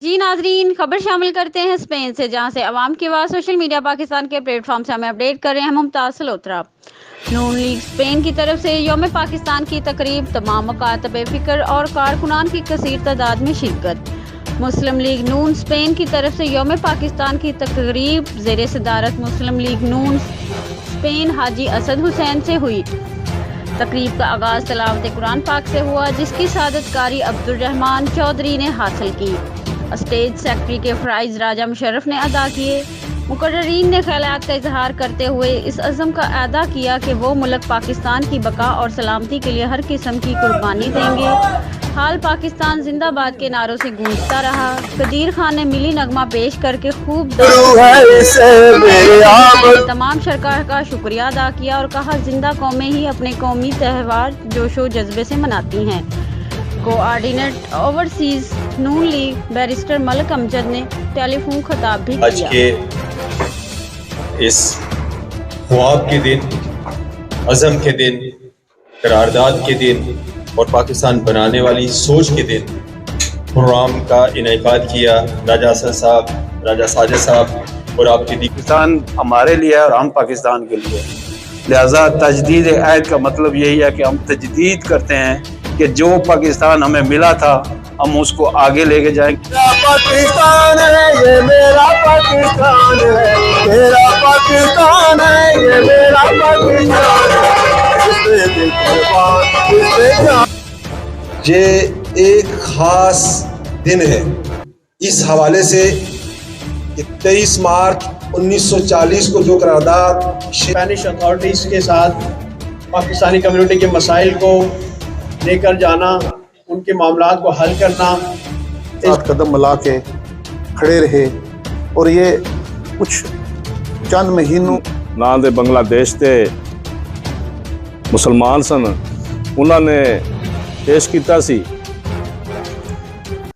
جی ناظرین، خبر شامل کرتے ہیں اسپین سے، جہاں سے عوام کی آواز سوشل میڈیا پاکستان کے پلیٹ فارم سے ہمیں اپڈیٹ کر رہے ہیں ممتاز سلوترا۔ نون لیگ اسپین کی طرف سے یوم پاکستان کی تقریب، تمام مکاتب فکر اور کارکنان کی کثیر تعداد میں شرکت۔ مسلم لیگ نون اسپین کی طرف سے یوم پاکستان کی تقریب زیر صدارت مسلم لیگ نون اسپین حاجی اسد حسین سے ہوئی۔ تقریب کا آغاز تلاوت قرآن پاک سے ہوا، جس کی سعادت کاری عبدالرحمان چودھری نے حاصل کی۔ اسٹیج سیکرٹری کے فرائض راجہ مشرف نے ادا کیے۔ مقررین نے خیالات کا اظہار کرتے ہوئے اس عزم کا اعادہ کیا کہ وہ ملک پاکستان کی بقا اور سلامتی کے لیے ہر قسم کی قربانی دیں گے۔ حال پاکستان زندہ باد کے نعروں سے گونجتا رہا۔ قدیر خان نے ملی نغمہ پیش کر کے خوب تمام شرکاء کا شکریہ ادا کیا اور کہا زندہ قومیں ہی اپنے قومی تہوار جوش و جذبے سے مناتی ہیں۔ کوآرڈینیٹ اوورسیز نون لیگ بیرسٹر ملک امجد نے ٹیلی فون خطاب بھی کیا۔ آج کے اس خواب کے دن، عزم کے دن، قرارداد کے دن اور پاکستان بنانے والی سوچ کے دن پروگرام کا انعقاد کیا راجہ اسد صاحب، راجہ ساجد صاحب اور آپ کی پاکستان ہمارے لیے اور ہم پاکستان کے لیے، لہذا تجدید عہد کا مطلب یہی ہے کہ ہم تجدید کرتے ہیں کہ جو پاکستان ہمیں ملا تھا ہم اس کو آگے لے کے جائیں۔ میرا پاکستان ہے یہ میرا پاکستان ہے، میرا پاکستان ہے یہ میرا پاکستان ہے۔ یہ ایک خاص دن ہے اس حوالے سے کہ 23 مارچ 1940 کو جو قرارداد اسپینش اتھارٹیز کے ساتھ پاکستانی کمیونٹی کے مسائل کو لے کر جانا، ان کے معاملات کو حل کرنا، ساتھ قدم ملا کے کھڑے رہے اور یہ کچھ چند مہینوں نا دے بنگلہ دیش تے مسلمان سن انہوں نے پیش کیتا سی